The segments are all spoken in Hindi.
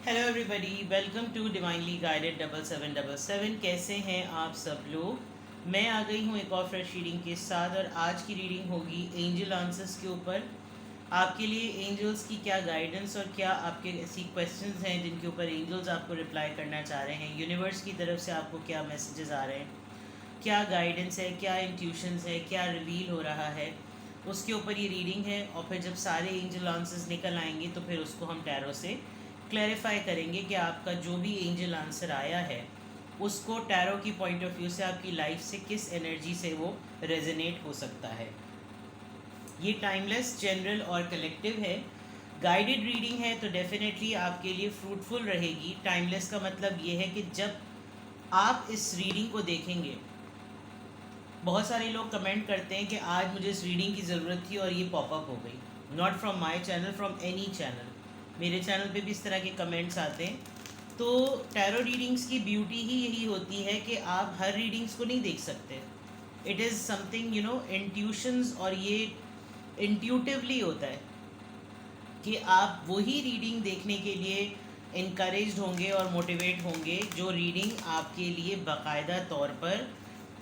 Hello everybody, welcome to divinely guided 7777। कैसे हैं आप सब लोग। मैं आ गई हूँ एक और फ्रेश रीडिंग के साथ और आज की रीडिंग होगी एंजल आंसर्स के ऊपर। आपके लिए एंजल्स की क्या गाइडेंस और क्या आपके ऐसी क्वेश्चंस हैं जिनके ऊपर एंजल्स आपको रिप्लाई करना चाह रहे हैं। यूनिवर्स की तरफ से आपको क्या मैसेजेस आ रहे हैं, क्या गाइडेंस है, क्या इंट्यूशंस है, क्या रिवील हो रहा है, उसके ऊपर ये रीडिंग है। और फिर जब सारे एंजल आंसर्स निकल आएंगे तो फिर उसको हम टैरो से क्लैरिफाई करेंगे कि आपका जो भी एंजल आंसर आया है उसको टैरो की पॉइंट ऑफ व्यू से आपकी लाइफ से किस एनर्जी से वो रेजोनेट हो सकता है। ये टाइमलेस, जनरल और कलेक्टिव है। गाइडेड रीडिंग है तो डेफिनेटली आपके लिए फ्रूटफुल रहेगी। टाइमलेस का मतलब ये है कि जब आप इस रीडिंग को देखेंगे, बहुत सारे लोग कमेंट करते हैं कि आज मुझे इस रीडिंग की ज़रूरत थी और ये पॉपअप हो गई। Not from my channel, from any channel. मेरे चैनल पे भी इस तरह के कमेंट्स आते हैं। तो टैरो रीडिंग्स की ब्यूटी ही यही होती है कि आप हर रीडिंग्स को नहीं देख सकते। इट इज़ समथिंग इंट्यूशंस, और ये इंट्यूटिवली होता है कि आप वही रीडिंग देखने के लिए इनकरेज्ड होंगे और मोटिवेट होंगे जो रीडिंग आपके लिए बाकायदा तौर पर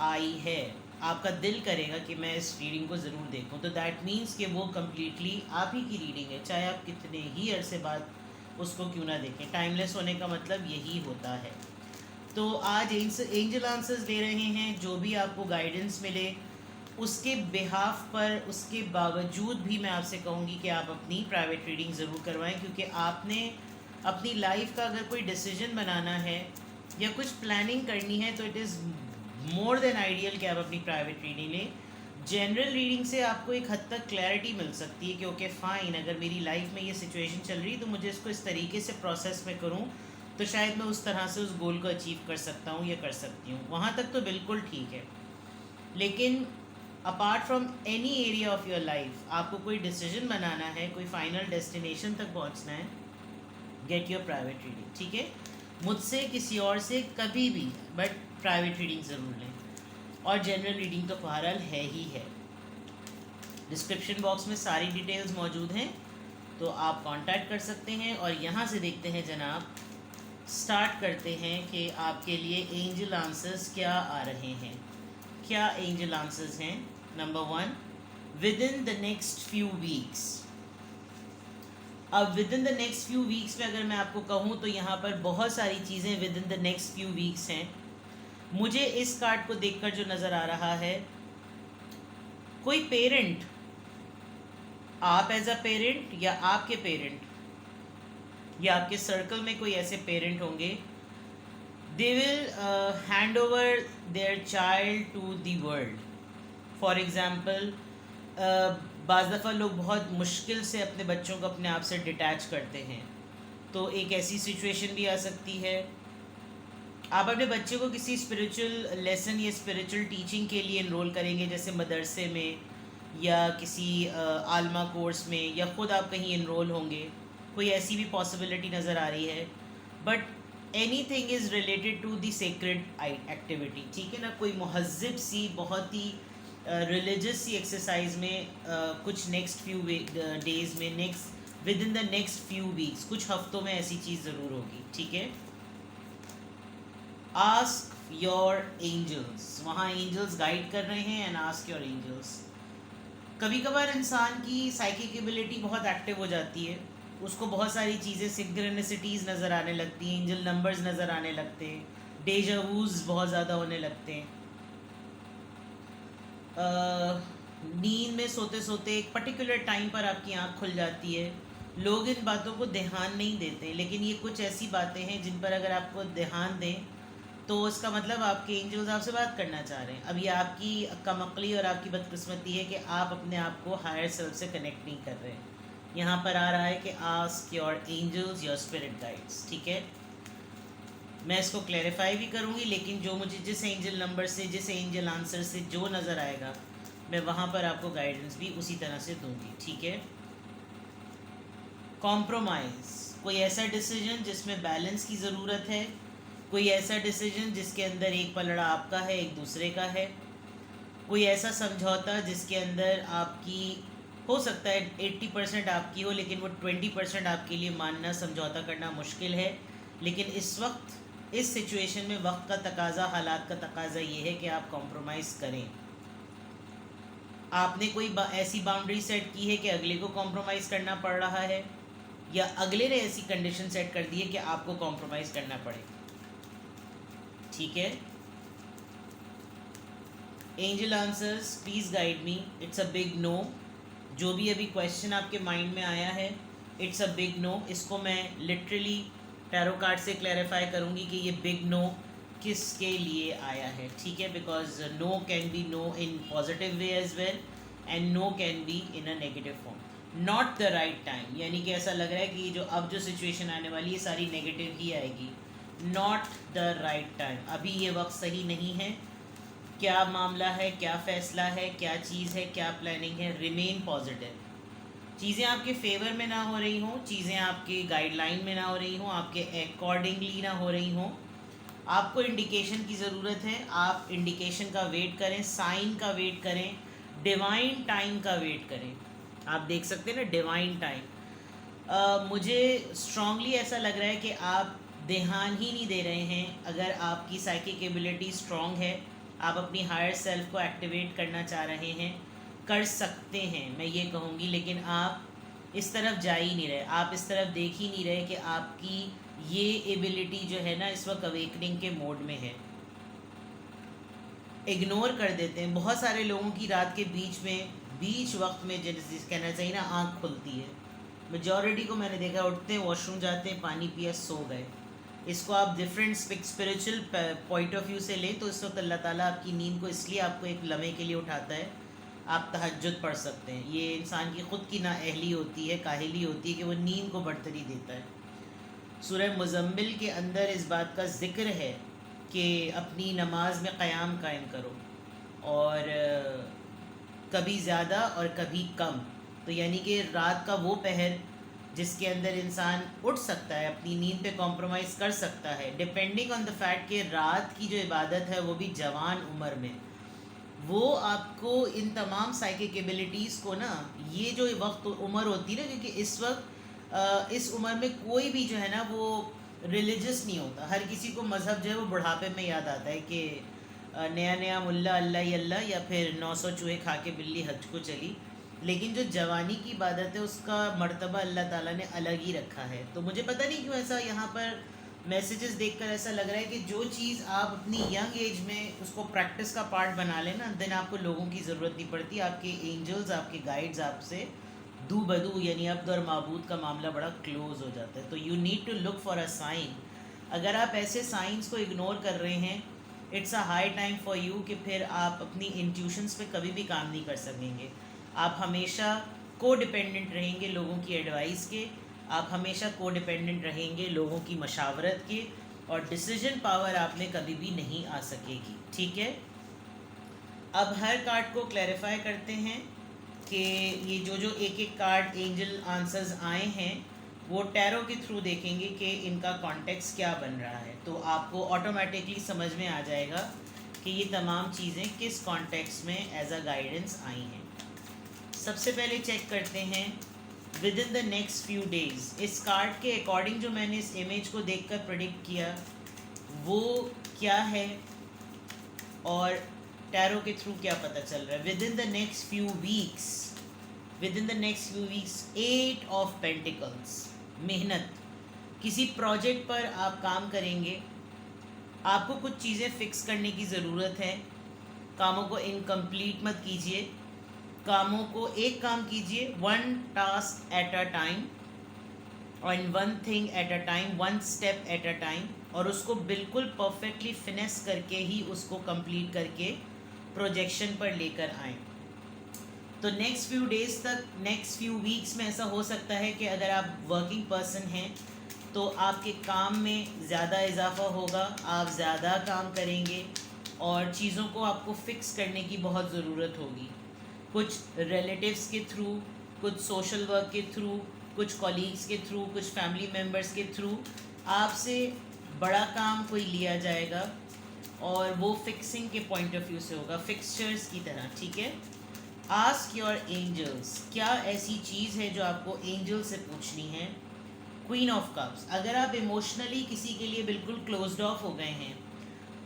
आई है। आपका दिल करेगा कि मैं इस रीडिंग को ज़रूर देखूं, तो दैट मीन्स कि वो कम्प्लीटली आप ही की रीडिंग है, चाहे आप कितने ही अरसे बाद उसको क्यों ना देखें। टाइमलेस होने का मतलब यही होता है। तो आज एंजल आंसर्स दे रहे हैं, जो भी आपको गाइडेंस मिले उसके बिहाफ पर, उसके बावजूद भी मैं आपसे कहूँगी कि आप अपनी प्राइवेट रीडिंग ज़रूर करवाएं, क्योंकि आपने अपनी लाइफ का अगर कोई डिसीजन बनाना है या कुछ प्लानिंग करनी है तो it is more than ideal कि आप अपनी प्राइवेट रीडिंग लें। जनरल रीडिंग से आपको एक हद तक क्लैरिटी मिल सकती है कि ओके फ़ाइन, अगर मेरी लाइफ में ये सिचुएशन चल रही तो मुझे इसको इस तरीके से प्रोसेस में करूँ तो शायद मैं उस तरह से उस गोल को अचीव कर सकता हूँ या कर सकती हूँ। वहाँ तक तो बिल्कुल ठीक है। लेकिन apart from any area of your life, आपको कोई डिसीजन बनाना है, कोई फाइनल डेस्टिनेशन तक पहुंचना है, गेट योर प्राइवेट रीडिंग। ठीक है, मुझसे किसी और से कभी भी, बट प्राइवेट रीडिंग ज़रूर लें। और जनरल रीडिंग तो बहरहाल है ही है। डिस्क्रिप्शन बॉक्स में सारी डिटेल्स मौजूद हैं, तो आप कांटेक्ट कर सकते हैं। और यहाँ से देखते हैं जनाब, स्टार्ट करते हैं कि आपके लिए एंजल आंसर्स क्या आ रहे हैं। क्या एंजल आंसर्स हैं। Number 1, within the next few weeks. अब within the next few weeks में अगर मैं आपको कहूँ तो यहाँ पर बहुत सारी चीज़ें with in the next few weeks हैं। मुझे इस कार्ड को देखकर जो नज़र आ रहा है, कोई पेरेंट, आप एज अ पेरेंट या आपके पेरेंट या आपके सर्कल में कोई ऐसे पेरेंट होंगे, they will hand over their child to the world. For example, बाज़ दफ़ा लोग बहुत मुश्किल से अपने बच्चों को अपने आप से डिटैच करते हैं, तो एक ऐसी सिचुएशन भी आ सकती है। आप अपने बच्चे को किसी स्पिरिचुअल लेसन या स्पिरिचुअल टीचिंग के लिए इनरोल करेंगे, जैसे मदरसे में या किसी आलमा कोर्स में, या ख़ुद आप कहीं इनरोल होंगे, कोई ऐसी भी पॉसिबिलिटी नज़र आ रही है। But anything is related to the sacred activity, ठीक है ना। कोई महज़्ज़ब सी, बहुत ही रिलीजियस सी एक्सरसाइज में कुछ नेक्स्ट फ्यू डेज़ में, next within the next few weeks, कुछ हफ्तों में ऐसी चीज़ ज़रूर होगी। ठीक है, आस्क योर एंजल्स, वहाँ एंजल्स गाइड कर रहे हैं। And ask your angels. कभी कभार इंसान की साइकिक एबिलिटी बहुत एक्टिव हो जाती है, उसको बहुत सारी चीज़ें, सिंक्रोनिसिटीज़ नज़र आने लगती हैं, एंजल नंबर्स नज़र आने लगते हैं, डेजा वूज बहुत ज़्यादा होने लगते हैं। नींद में सोते सोते एक पर्टिकुलर टाइम पर आपकी आँख खुल जाती है। लोग इन बातों को ध्यान नहीं देते, लेकिन ये कुछ ऐसी बातें हैं जिन पर अगर आपको ध्यान दें तो इसका मतलब आपके एंजल्स आपसे बात करना चाह रहे हैं। अब ये आपकी कमअक्ली और आपकी बदकिस्मती है कि आप अपने आप को हायर सेल्फ से कनेक्ट नहीं कर रहे हैं। यहाँ पर आ रहा है कि ask your angels, your spirit guides. ठीक है, मैं इसको क्लैरिफाई भी करूँगी, लेकिन जो मुझे जिस एंजल नंबर से, जिस एंजल आंसर से जो नज़र आएगा, मैं वहाँ पर आपको गाइडेंस भी उसी तरह से दूँगी। ठीक है, कॉम्प्रोमाइज़, कोई ऐसा डिसीजन जिसमें बैलेंस की ज़रूरत है, कोई ऐसा डिसीजन जिसके अंदर एक पलड़ा आपका है, एक दूसरे का है, कोई ऐसा समझौता जिसके अंदर आपकी हो सकता है 80% आपकी हो, लेकिन वो 20% आपके लिए मानना, समझौता करना मुश्किल है। लेकिन इस वक्त इस सिचुएशन में वक्त का तकाजा, हालात का तकाजा ये है कि आप कॉम्प्रोमाइज़ करें। आपने कोई ऐसी बाउंड्री सेट की है कि अगले को कॉम्प्रोमाइज़ करना पड़ रहा है, या अगले ने ऐसी कंडीशन सेट कर दी है कि आपको कॉम्प्रोमाइज़ करना पड़े। ठीक है, angel answers please guide me. It's a big no. जो भी अभी क्वेश्चन आपके माइंड में आया है, इट्स अ बिग नो। इसको मैं लिटरली टैरो कार्ड से क्लैरिफाई करूँगी कि ये बिग नो किसके लिए आया है। ठीक है, because no can be no in positive way as well, and no can be in a negative form. Not the right time, यानी कि ऐसा लग रहा है कि जो अब जो सिचुएशन आने वाली है सारी नेगेटिव ही आएगी। नॉट द राइट टाइम, अभी ये वक्त सही नहीं है। क्या मामला है, क्या फ़ैसला है, क्या चीज़ है, क्या प्लानिंग है, रिमेन पॉजिटिव। चीज़ें आपके फेवर में ना हो रही हों, चीज़ें आपके गाइडलाइन में ना हो रही हों, आपके अकॉर्डिंगली ना हो रही हों, आपको इंडिकेशन की ज़रूरत है। आप इंडिकेशन का वेट करें, साइन का वेट करें, डिवाइन टाइम का वेट करें। आप देख सकते हैं ना, डिवाइन टाइम। मुझे स्ट्रांगली ऐसा लग रहा है कि आप ध्यान ही नहीं दे रहे हैं। अगर आपकी साइकिक एबिलिटी स्ट्रांग है, आप अपनी हायर सेल्फ को एक्टिवेट करना चाह रहे हैं, कर सकते हैं मैं ये कहूँगी, लेकिन आप इस तरफ जा ही नहीं रहे। आप इस तरफ देख ही नहीं रहे कि आपकी ये एबिलिटी जो है ना इस वक्त अवेकनिंग के मोड में है। इग्नोर कर देते हैं। बहुत सारे लोगों की रात के बीच वक्त में जिस कहना चाहिए ना, आँख खुलती है। मेजॉरिटी को मैंने देखा, उठते हैं, वॉशरूम जाते हैं, पानी पिया, सो गए। इसको आप different spiritual point of view से लें तो इस वक्त अल्लाह ताला आपकी नींद को इसलिए आपको एक लम्हे के लिए उठाता है, आप तहज्जुद पढ़ सकते हैं। ये इंसान की ख़ुद की नाअहली होती है, काहिली होती है कि वो नींद को बढ़तरी देता है। सूरह मुज़म्मिल के अंदर इस बात का ज़िक्र है कि अपनी नमाज में क़याम कायम करो, और कभी ज़्यादा और कभी कम। तो यानी कि रात का वो पहर जिसके अंदर इंसान उठ सकता है, अपनी नींद पे कॉम्प्रोमाइज़ कर सकता है, डिपेंडिंग ऑन द फैक्ट कि रात की जो इबादत है वो भी जवान उम्र में, वो आपको इन तमाम साइकिक एबिलिटीज़ को ना, ये जो वक्त उम्र होती है ना, क्योंकि इस वक्त इस उम्र में कोई भी जो है ना वो रिलीजियस नहीं होता। हर किसी को मज़हब जो है वो बुढ़ापे में याद आता है कि नया नया मुल्ला अल्लाह ही अल्लाह, या फिर 900 चूहे खा के बिल्ली हज को चली। लेकिन जो जवानी की इबादत है उसका मर्तबा अल्लाह ताला ने अलग ही रखा है। तो मुझे पता नहीं क्यों ऐसा यहाँ पर मैसेजेस देखकर ऐसा लग रहा है कि जो चीज़ आप अपनी यंग एज में उसको प्रैक्टिस का पार्ट बना लेना, देन आपको लोगों की ज़रूरत नहीं पड़ती। आपके एंजल्स, आपके गाइड्स आपसे दू बदू, यानी अब्द और माबूद का मामला बड़ा क्लोज हो जाता है। तो you need to look for a sign. अगर आप ऐसे साइंस को इग्नोर कर रहे हैं, it's a high time for you कि फिर आप अपनी इंट्यूशंस पे कभी भी काम नहीं कर सकेंगे। आप हमेशा को डिपेंडेंट रहेंगे लोगों की एडवाइस के, आप हमेशा को डिपेंडेंट रहेंगे लोगों की मशावरत के, और डिसीजन पावर आप में कभी भी नहीं आ सकेगी। ठीक है, अब हर कार्ड को क्लैरिफाई करते हैं कि ये जो एक एक कार्ड एंजल आंसर्स आए हैं वो टैरो के थ्रू देखेंगे कि इनका कॉन्टेक्स्ट क्या बन रहा है। तो आपको ऑटोमेटिकली समझ में आ जाएगा कि ये तमाम चीज़ें किस कॉन्टेक्स्ट में एज अ गाइडेंस आई हैं। सबसे पहले चेक करते हैं with in the next few days. इस कार्ड के अकॉर्डिंग जो मैंने इस इमेज को देखकर प्रेडिक्ट किया वो क्या है, और टैरो के थ्रू क्या पता चल रहा है। With in the next few weeks, with in the next few weeks 8 of pentacles. मेहनत, किसी प्रोजेक्ट पर आप काम करेंगे, आपको कुछ चीज़ें फ़िक्स करने की ज़रूरत है। कामों को इनकम्प्लीट मत कीजिए, कामों को एक काम कीजिए, one task at a time, and one thing at a time, one step at a time, और उसको बिल्कुल परफेक्टली फिनेस करके ही उसको कंप्लीट करके प्रोजेक्शन पर लेकर आएँ। तो नेक्स्ट फ्यू डेज़ तक, नेक्स्ट फ्यू वीक्स में ऐसा हो सकता है कि अगर आप वर्किंग पर्सन हैं तो आपके काम में ज़्यादा इजाफा होगा, आप ज़्यादा काम करेंगे, और चीज़ों को आपको फ़िक्स करने की बहुत ज़रूरत होगी। कुछ रिलेटिव्स के थ्रू, कुछ सोशल वर्क के थ्रू, कुछ कॉलीग्स के थ्रू, कुछ फैमिली मेम्बर्स के थ्रू आपसे बड़ा काम कोई लिया जाएगा, और वो फिक्सिंग के पॉइंट ऑफ व्यू से होगा, फिक्सचर्स की तरह। ठीक है, आस्क योर एंजल्स, क्या ऐसी चीज़ है जो आपको एंजल से पूछनी है। क्वीन ऑफ कप्स, अगर आप इमोशनली किसी के लिए बिल्कुल क्लोज्ड ऑफ हो गए हैं,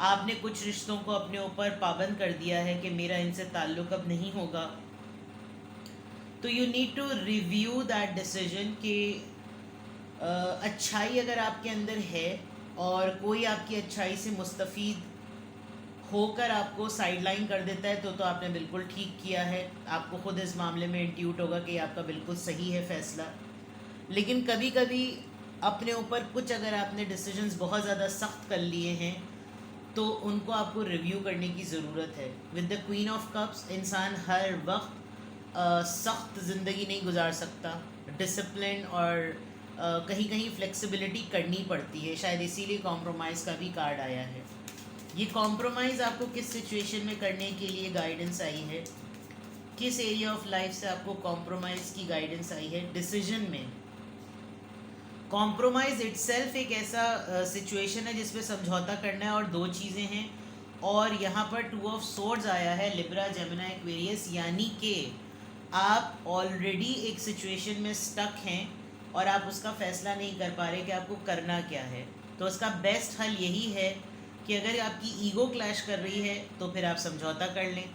आपने कुछ रिश्तों को अपने ऊपर पाबंद कर दिया है कि मेरा इनसे ताल्लुक़ अब नहीं होगा, तो you need to review that decision कि अच्छाई अगर आपके अंदर है और कोई आपकी अच्छाई से मुस्तफ़ीद होकर आपको साइडलाइन कर देता है तो आपने बिल्कुल ठीक किया है। आपको ख़ुद इस मामले में इंट्यूट होगा कि आपका बिल्कुल सही है फ़ैसला। लेकिन कभी कभी अपने ऊपर कुछ अगर आपने डिसीजंस बहुत ज़्यादा सख्त कर लिए हैं तो उनको आपको रिव्यू करने की ज़रूरत है। With the queen of cups, इंसान हर वक्त सख्त ज़िंदगी नहीं गुजार सकता। डिसिप्लिन और कहीं कहीं फ्लेक्सिबिलिटी करनी पड़ती है, शायद इसीलिए कॉम्प्रोमाइज़ का भी कार्ड आया है। ये कॉम्प्रोमाइज़ आपको किस सिचुएशन में करने के लिए गाइडेंस आई है, किस एरिया ऑफ लाइफ से आपको कॉम्प्रोमाइज़ की गाइडेंस आई है। डिसीजन में कॉम्प्रोमाइज़ इटसेल्फ एक ऐसा सिचुएशन है जिसमें समझौता करना है और दो चीज़ें हैं। और यहाँ पर 2 ऑफ सोर्ड्स आया है, लिब्रा जेमिनी एक्वेरियस, यानी कि आप ऑलरेडी एक सिचुएशन में स्टक हैं और आप उसका फ़ैसला नहीं कर पा रहे कि आपको करना क्या है। तो उसका बेस्ट हल यही है कि अगर आपकी ईगो क्लैश कर रही है तो फिर आप समझौता कर लें,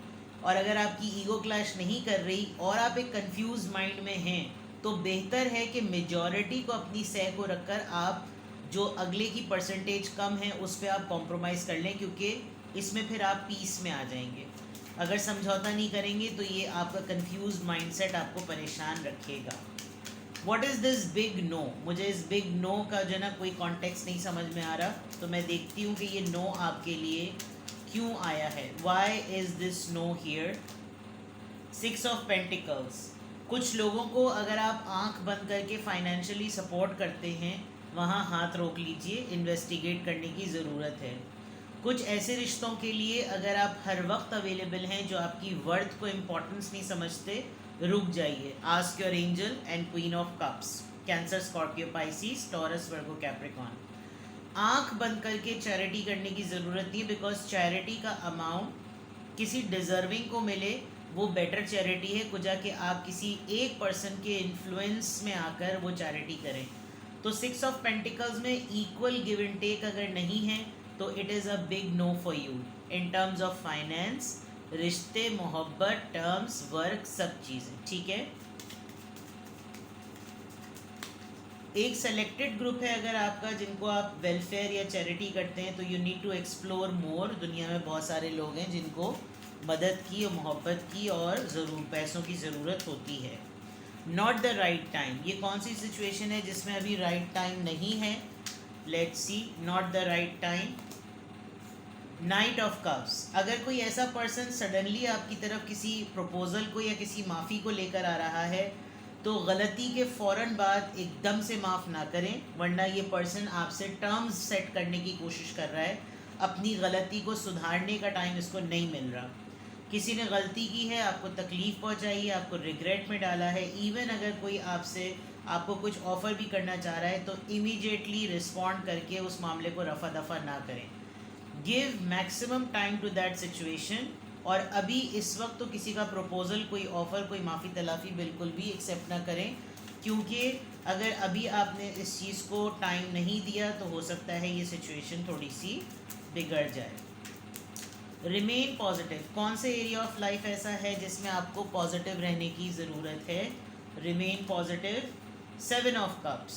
और अगर आपकी ईगो क्लैश नहीं कर रही और आप एक कंफ्यूज माइंड में हैं तो बेहतर है कि मेजॉरिटी को अपनी सह को रखकर आप जो अगले की परसेंटेज कम है उस पर आप कॉम्प्रोमाइज़ कर लें, क्योंकि इसमें फिर आप पीस में आ जाएंगे। अगर समझौता नहीं करेंगे तो ये आपका कंफ्यूज माइंडसेट आपको परेशान रखेगा। What is this big no, मुझे इस बिग नो का जो है ना कोई कॉन्टेक्स्ट नहीं समझ में आ रहा, तो मैं देखती हूँ कि ये नो आपके लिए क्यों आया है। Why is this no here. 6 of pentacles, कुछ लोगों को अगर आप आंख बंद करके फाइनेंशियली सपोर्ट करते हैं वहाँ हाथ रोक लीजिए, इन्वेस्टिगेट करने की ज़रूरत है। कुछ ऐसे रिश्तों के लिए अगर आप हर वक्त अवेलेबल हैं जो आपकी वर्थ को इम्पोर्टेंस नहीं समझते, रुक जाइए। Ask your angel and queen of cups, cancer, Scorpio, Pisces, taurus, Virgo, Capricorn. आंख बंद करके चैरिटी करने की ज़रूरत नहीं है, बिकॉज चैरिटी का अमाउंट किसी डिज़र्विंग को मिले वो बेटर चैरिटी है कुछ कि आप किसी एक पर्सन के इन्फ्लुएंस में आकर वो चैरिटी करें। तो 6 ऑफ पेंटिकल्स में इक्वल गिव एंड टेक अगर नहीं है तो it is a big no for you in terms of finance, रिश्ते, मोहब्बत, टर्म्स, वर्क, सब चीज़ें। ठीक है, एक सेलेक्टेड ग्रुप है अगर आपका जिनको आप वेलफेयर या चैरिटी करते हैं तो you need to explore more. दुनिया में बहुत सारे लोग हैं जिनको मदद की और मोहब्बत की और ज़रूर पैसों की ज़रूरत होती है। नॉट द राइट टाइम, ये कौन सी सिचुएशन है जिसमें अभी राइट टाइम नहीं है। Let's see, not the right time. Night of cups, अगर कोई ऐसा पर्सन सडनली आपकी तरफ किसी प्रपोजल को या किसी माफ़ी को लेकर आ रहा है तो गलती के फ़ौरन बाद एकदम से माफ़ ना करें, वरना ये पर्सन आपसे टर्म्स सेट करने की कोशिश कर रहा है। अपनी गलती को सुधारने का टाइम इसको नहीं मिल रहा। किसी ने गलती की है, आपको तकलीफ़ पहुंचाई है, आपको रिग्रेट में डाला है। इवन अगर कोई आपको कुछ ऑफ़र भी करना चाह रहा है तो इमीडिएटली रिस्पॉन्ड करके उस मामले को रफ़ा दफ़ा ना करें। Give maximum time to that situation. और अभी इस वक्त तो किसी का प्रपोज़ल, कोई ऑफ़र, कोई माफ़ी तलाफ़ी बिल्कुल भी एक्सेप्ट ना करें, क्योंकि अगर अभी आपने इस चीज़ को टाइम नहीं दिया तो हो सकता है ये सिचुएशन थोड़ी सी बिगड़ जाए। रिमेन पॉजिटिव, कौन से एरिया ऑफ लाइफ ऐसा है जिसमें आपको पॉजिटिव रहने की ज़रूरत है। Remain positive. 7 ऑफ कप्स,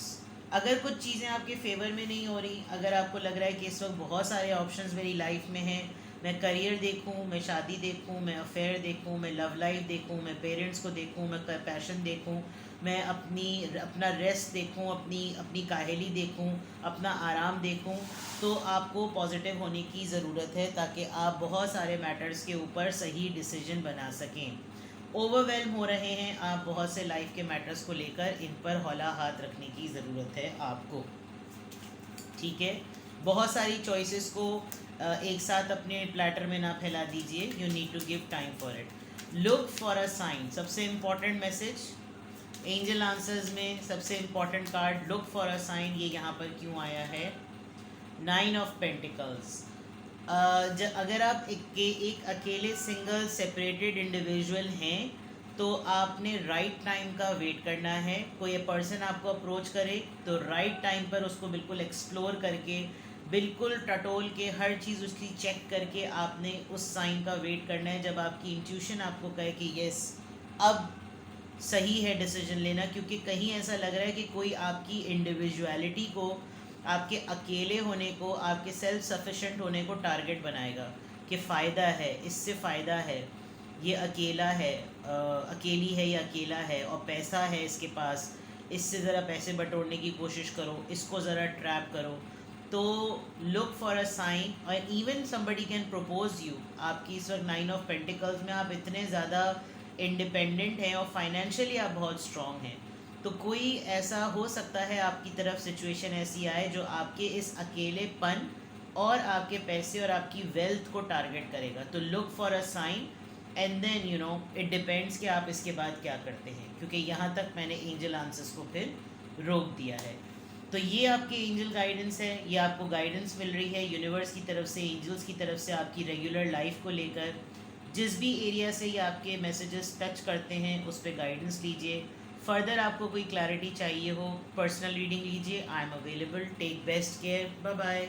अगर कुछ चीज़ें आपके फेवर में नहीं हो रही, अगर आपको लग रहा है कि इस वक्त बहुत सारे ऑप्शंस मेरी लाइफ में हैं, मैं करियर देखूं, मैं शादी देखूं, मैं अफेयर देखूं, मैं लव लाइफ देखूं, मैं पेरेंट्स को देखूं, मैं पैशन देखूं, मैं अपना रेस्ट देखूं, अपनी काहली देखूं, अपना आराम देखूं, तो आपको पॉजिटिव होने की ज़रूरत है ताकि आप बहुत सारे मैटर्स के ऊपर सही डिसीजन बना सकें। ओवरवेलम हो रहे हैं आप बहुत से लाइफ के मैटर्स को लेकर, इन पर हौला हाथ रखने की ज़रूरत है आपको। ठीक है, बहुत सारी चॉइसेस को एक साथ अपने प्लेटर में ना फैला दीजिए। You need to give time for it. Look for a sign, सबसे इम्पॉर्टेंट मैसेज एंजल आंसर्स में, सबसे important card look for a sign. ये यहाँ पर क्यों आया है। 9 ऑफ पेंटिकल्स, अगर आप एक अकेले सिंगल सेपरेटेड इंडिविजुअल हैं तो आपने राइट टाइम का वेट करना है। कोई पर्सन आपको अप्रोच करे तो राइट टाइम पर उसको बिल्कुल एक्सप्लोर करके, बिल्कुल टटोल के, हर चीज़ उसकी चेक करके आपने उस साइन का वेट करना है जब आपकी इंट्यूशन आपको कहे कि यस अब सही है डिसीजन लेना। क्योंकि कहीं ऐसा लग रहा है कि कोई आपकी इंडिविजुअलिटी को, आपके अकेले होने को, आपके सेल्फ सफिशेंट होने को टारगेट बनाएगा कि फ़ायदा है, इससे फ़ायदा है, ये अकेला है, अकेली है या अकेला है और पैसा है इसके पास, इससे ज़रा पैसे बटोरने की कोशिश करो, इसको ज़रा ट्रैप करो। तो लुक फॉर अ साइन। और even somebody can propose you. आपकी इस वक्त 9 ऑफ पेंटिकल्स में आप इतने ज़्यादा इंडिपेंडेंट हैं और फाइनेंशियली आप बहुत स्ट्रॉन्ग हैं, तो कोई ऐसा हो सकता है आपकी तरफ सिचुएशन ऐसी आए जो आपके इस अकेलेपन और आपके पैसे और आपकी वेल्थ को टारगेट करेगा। तो look for a sign and then it depends कि आप इसके बाद क्या करते हैं, क्योंकि यहाँ तक मैंने एंजल आंसर्स को फिर रोक दिया है। तो ये आपके एंजल गाइडेंस है, ये आपको गाइडेंस मिल रही है यूनिवर्स की तरफ से, एंजल्स की तरफ से आपकी रेगुलर लाइफ को लेकर। जिस भी एरिया से ये आपके मैसेजेस टच करते हैं उस पर गाइडेंस लीजिए। फर्दर आपको कोई क्लैरिटी चाहिए हो, पर्सनल रीडिंग लीजिए, I am available. Take best care, bye bye.